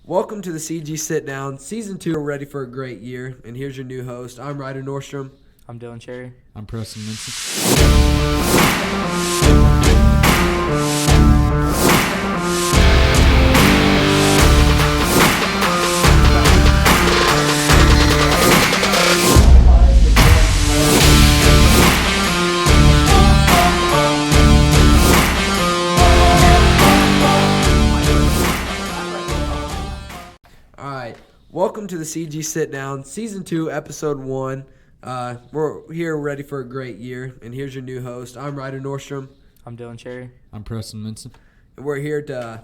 Welcome to the CG Sitdown. Season 2, we're ready for a great year. And here's your new host. I'm Ryder Nordstrom. I'm Dylan Cherry. I'm Preston Minson. Welcome to the CG Sitdown, Season 2, Episode 1. We're here ready for a great year, and here's your new host. I'm Ryder Nordstrom. I'm Dylan Cherry. I'm Preston Minson. And we're here to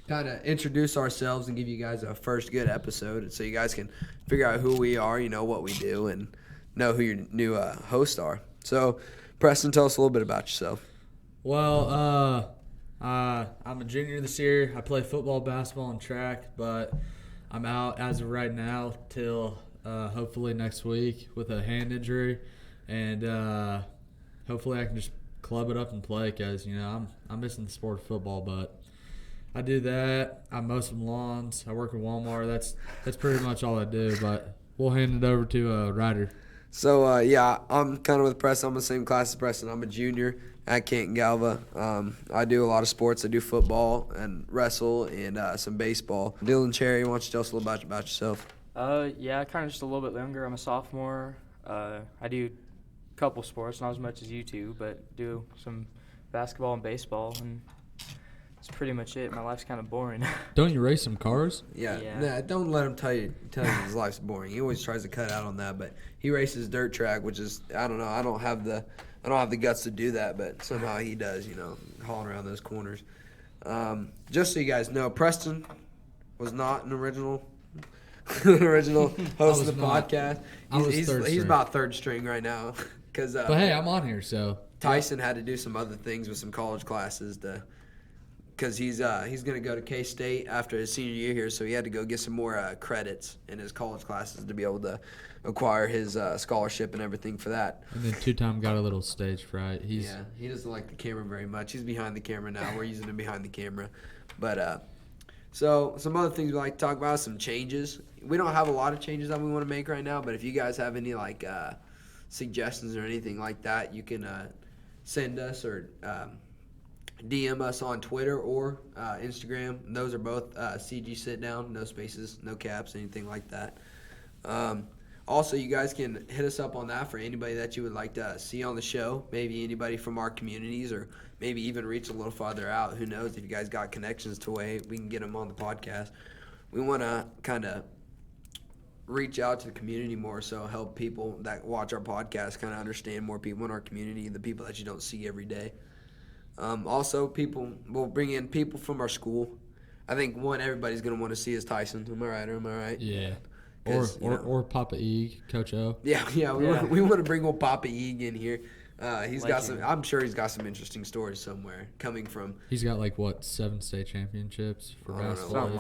kind of introduce ourselves and give you guys a first good episode so you guys can figure out who we are, what we do, and know who your new hosts are. So, Preston, tell us a little bit about yourself. Well, I'm a junior this year. I play football, basketball, and track, but I'm out as of right now till hopefully next week with a hand injury, and hopefully I can just club it up and play because I'm missing the sport of football. But I do that. I mow some lawns. I work at Walmart. That's pretty much all I do. But we'll hand it over to Ryder. So I'm kind of with Preston. I'm in the same class as Preston. I'm a junior at Canton-Galva. I do a lot of sports. I do football and wrestle and some baseball. Dylan Cherry, why don't you tell us a little about yourself? Yeah, kind of just a little bit younger. I'm a sophomore. I do a couple sports, not as much as you two, but do some basketball and baseball, and that's pretty much it. My life's kind of boring. Don't you race some cars? Yeah. Nah, don't let him tell you his life's boring. He always tries to cut out on that, but he races dirt track, which is I don't know. I don't have the guts to do that, but somehow he does. Hauling around those corners. Just so you guys know, Preston was not an original host of the podcast. He's about third string right now. But hey, I'm on here, so Tyson had to do some other things with some college classes because he's going to go to K-State after his senior year here, so he had to go get some more credits in his college classes to be able to acquire his scholarship and everything for that. And then two-time got a little stage fright. He doesn't like the camera very much. He's behind the camera now. We're using him behind the camera. But so some other things we like to talk about, some changes. We don't have a lot of changes that we want to make right now, but if you guys have any suggestions or anything like that, you can send us or DM us on Twitter or Instagram. Those are both CG Sitdown, no spaces, no caps, anything like that. Also, you guys can hit us up on that for anybody that you would like to see on the show, maybe anybody from our communities or maybe even reach a little farther out. Who knows if you guys got connections to way we can get them on the podcast. We want to kind of reach out to the community more, so help people that watch our podcast kind of understand more people in our community, the people that you don't see every day. Also, we'll bring in people from our school. I think one everybody's going to want to see is Tyson. Am I right? Yeah. Or Papa Eeg, Coach O. Yeah. We want to bring old Papa Eeg in here. I'm sure he's got some interesting stories somewhere coming from. He's got 7 state championships for basketball?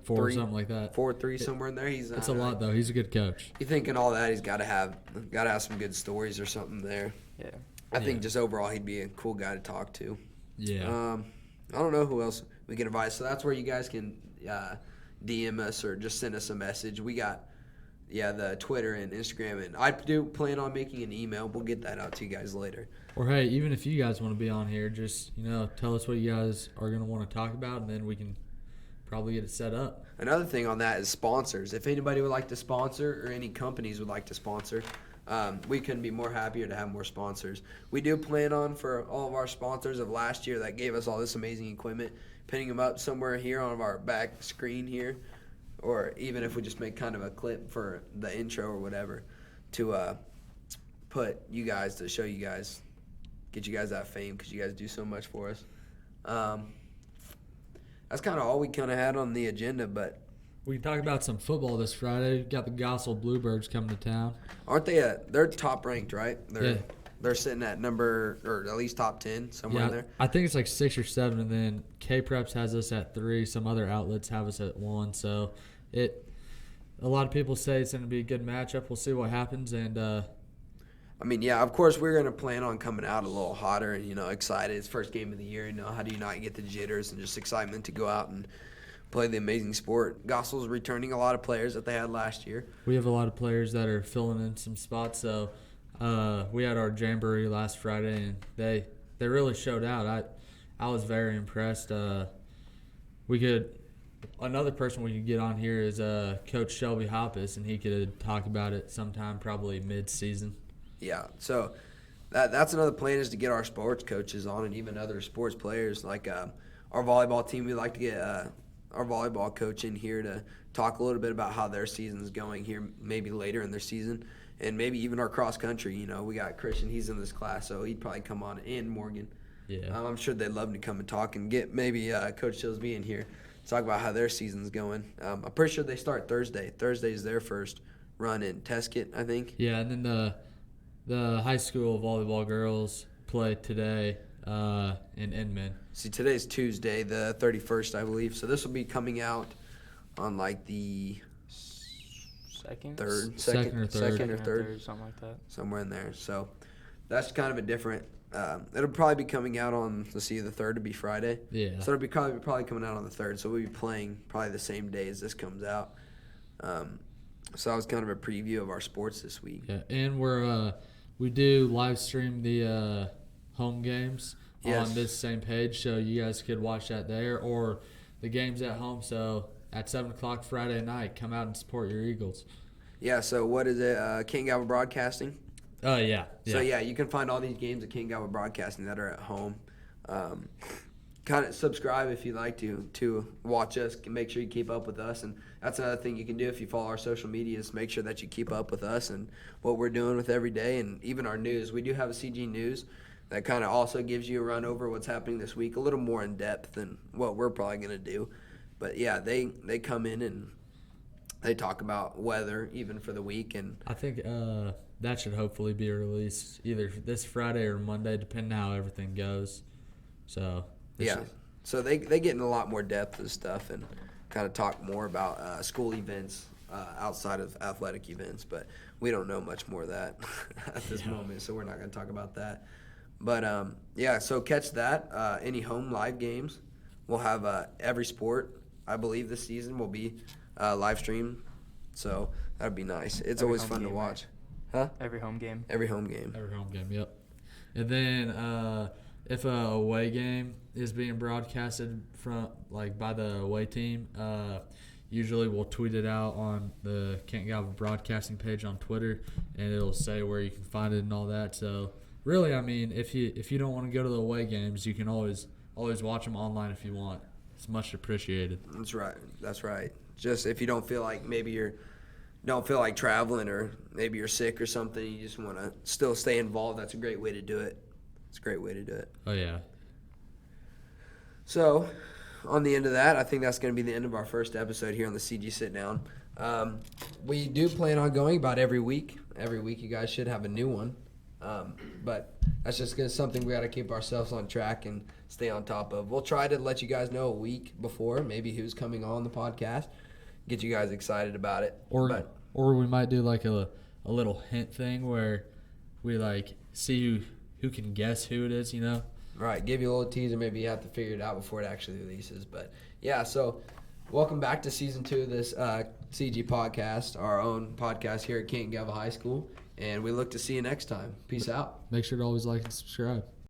Four, something like that. 4 or 3 somewhere in there. It's a lot though. He's a good coach. You thinking all that? He's got to have some good stories or something there. Yeah. I think just overall he'd be a cool guy to talk to. Yeah. I don't know who else we can invite. So that's where you guys can DM us or just send us a message. We got the Twitter and Instagram, and I do plan on making an email. We'll get that out to you guys later. Or hey, even if you guys want to be on here, just tell us what you guys are going to want to talk about, and then we can probably get it set up. Another thing on that is sponsors. If anybody would like to sponsor or any companies would like to sponsor, we couldn't be more happier to have more sponsors. We do plan on, for all of our sponsors of last year that gave us all this amazing equipment, pinning them up somewhere here on our back screen here, or even if we just make kind of a clip for the intro or whatever, to put you guys, to show you guys, get you guys that fame because you guys do so much for us. That's kind of all we kind of had on the agenda, but we can talk about some football this Friday. Got the Gossel Bluebirds coming to town. Aren't they? They're top ranked, right? They're sitting at number, or at least top 10 somewhere in there. I think it's 6 or 7, and then K-Preps has us at 3. Some other outlets have us at 1. So a lot of people say it's going to be a good matchup. We'll see what happens, and of course we're going to plan on coming out a little hotter and excited. It's first game of the year. How do you not get the jitters and just excitement to go out and play the amazing sport. Gossel's returning a lot of players that they had last year. We have a lot of players that are filling in some spots. So we had our jamboree last Friday, and they really showed out. I was very impressed. Another person we could get on here is Coach Shelby Hoppus, and he could talk about it sometime probably mid-season. Yeah, so that's another plan is to get our sports coaches on and even other sports players. Like our volleyball team, we'd like to get our volleyball coach in here to talk a little bit about how their season's going here maybe later in their season. And maybe even our cross country, we got Christian, he's in this class, so he'd probably come on, and Morgan. Yeah. I'm sure they'd love to come and talk and get maybe Coach Silsby in here to talk about how their season's going. I'm pretty sure they start Thursday. Thursday is their first run in Teskett, I think. Yeah, and then the high school volleyball girls play today in Inman. See, today's Tuesday, the 31st, I believe. So this will be coming out on like the Second or third, something like that. Somewhere in there. So that's kind of a different. It'll probably be coming out on the 3rd to be Friday. Yeah. So it'll be probably coming out on the 3rd. So we'll be playing probably the same day as this comes out. So that was kind of a preview of our sports this week. Yeah, and we do live stream the home games Yes. on this same page, so you guys could watch that there, or the games at home. So at 7 o'clock Friday night, come out and support your Eagles. Yeah. So what is it? Canton-Galva Broadcasting. Oh yeah. So yeah, you can find all these games at Canton-Galva Broadcasting that are at home. Kind of subscribe if you'd like to watch us. Make sure you keep up with us, and that's another thing you can do if you follow our social medias. Make sure that you keep up with us and what we're doing with every day, and even our news. We do have a CG News that kind of also gives you a run over what's happening this week, a little more in depth than what we're probably going to do. But yeah, they come in and they talk about weather even for the week, and I think that should hopefully be released either this Friday or Monday, depending on how everything goes. So yeah, so they get in a lot more depth of stuff and kind of talk more about school events outside of athletic events, but we don't know much more of that at this moment, so we're not going to talk about that. But yeah, so catch that. Any home live games, we'll have every sport. I believe this season will be live streamed, so that'd be nice. It's Every always home fun to game, watch. right? Huh? Every home game. Every home game. every home game, yep. And then if a away game is being broadcasted by the away team, usually we'll tweet it out on the Canton-Galva broadcasting page on Twitter, and it'll say where you can find it and all that. So really, I mean, if you don't want to go to the away games, you can always watch them online if you want. It's much appreciated. That's right. Just if you don't feel like don't feel like traveling, or maybe you're sick or something, you just want to still stay involved, that's a great way to do it. It's a great way to do it. Oh yeah. So, on the end of that, I think that's going to be the end of our first episode here on the CG Sitdown. We do plan on going about every week. Every week you guys should have a new one. But that's just something we got to keep ourselves on track and stay on top of. We'll try to let you guys know a week before, maybe who's coming on the podcast, get you guys excited about it. Or we might do like a little hint thing where we like see who can guess who it is, Right, give you a little teaser. Maybe you have to figure it out before it actually releases. But, yeah, so welcome back to Season 2 of this CG podcast, our own podcast here at Canton-Galva High School. And we look to see you next time. Peace out. Make sure to always like and subscribe.